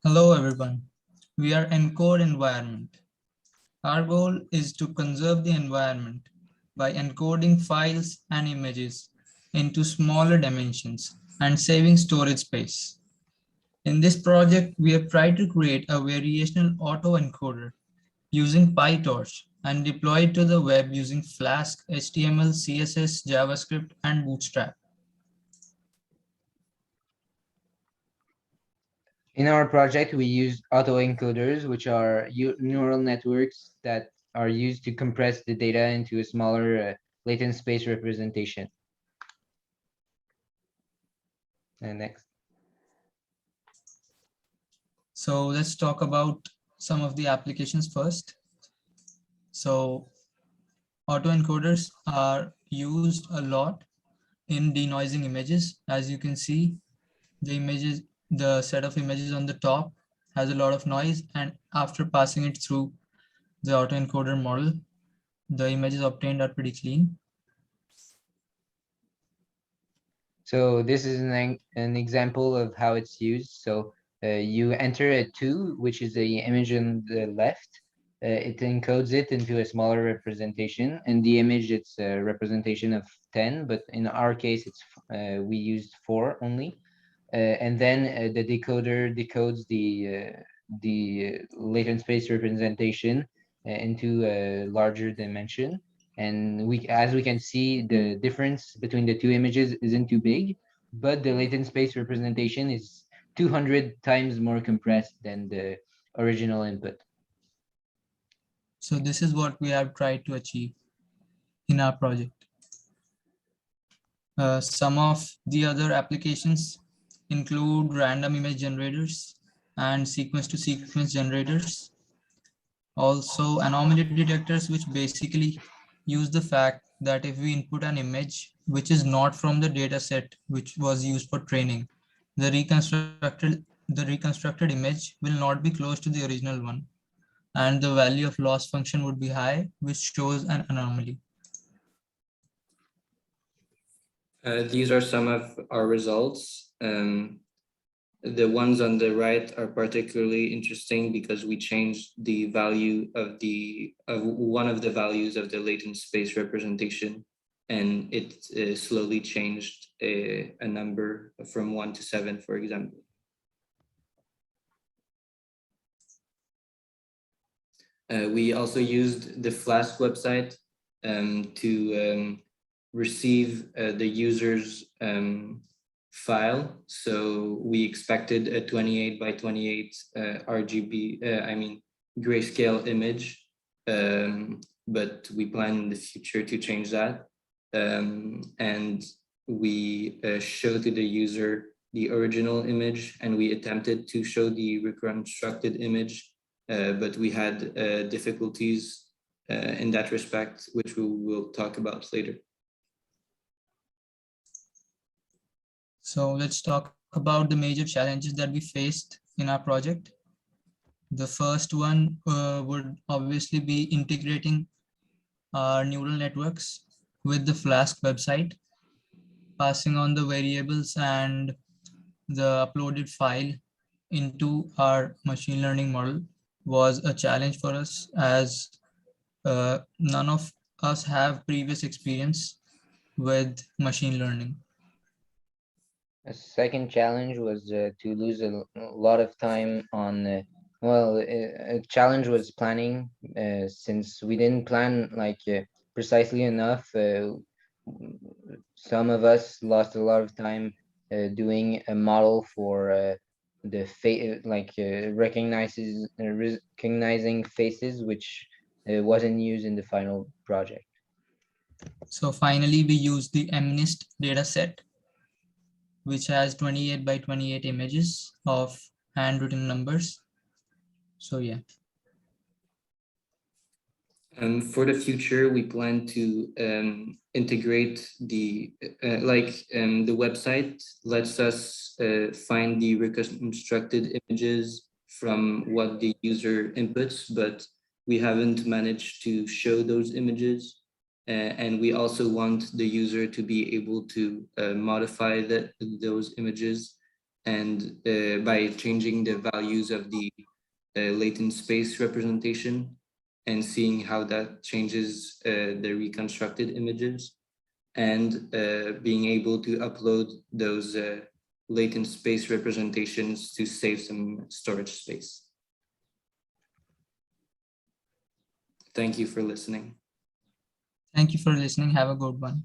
Hello everyone, we are Encode&Vironment. Our goal is to conserve the environment by encoding files and images into smaller dimensions and saving storage space. In this project, we have tried to create a variational autoencoder using PyTorch and deploy it to the web using Flask, HTML, CSS, JavaScript, and Bootstrap. In our project, we used autoencoders, which are neural networks that are used to compress the data into a smaller latent space representation. And next. So let's talk about some of the applications first. So autoencoders are used a lot in denoising images. As you can see, the set of images on the top has a lot of noise, and after passing it through the autoencoder model, the images obtained are pretty clean. So this is an example of how it's used. So you enter a 2, which is the image on the left. It encodes it into a smaller representation, and the image, it's a representation of 10, but in our case, it's we used 4 only. And then the decoder decodes the latent space representation into a larger dimension. And as we can see, the difference between the two images isn't too big, but the latent space representation is 200 times more compressed than the original input. So this is what we have tried to achieve in our project. Some of the other applications include random image generators and sequence-to-sequence generators. Also, anomaly detectors, which basically use the fact that if we input an image which is not from the data set which was used for training, the reconstructed image will not be close to the original one, and the value of loss function would be high, which shows an anomaly. These are some of our results. The ones on the right are particularly interesting because we changed the value of one of the values of the latent space representation, and it slowly changed a number from 1 to 7, for example. We also used the Flask website to receive the user's file. So we expected a 28 by 28 RGB, grayscale image, but we plan in the future to change that. And we show to the user the original image, and we attempted to show the reconstructed image, but we had difficulties in that respect, which we will talk about later. So let's talk about the major challenges that we faced in our project. The first one would obviously be integrating our neural networks with the Flask website. Passing on the variables and the uploaded file into our machine learning model was a challenge for us, as none of us have previous experience with machine learning. A second challenge was to lose a lot of time on, a challenge was planning, since we didn't plan precisely enough. Some of us lost a lot of time doing a model for the recognizing faces, which wasn't used in the final project. So finally, we used the MNIST dataset, which has 28 by 28 images of handwritten numbers. So yeah. For the future, we plan to integrate the website lets us find the reconstructed images from what the user inputs, but we haven't managed to show those images. And we also want the user to be able to modify those images and by changing the values of the latent space representation and seeing how that changes the reconstructed images, and being able to upload those latent space representations to save some storage space. Thank you for listening. Thank you for listening. Have a good one.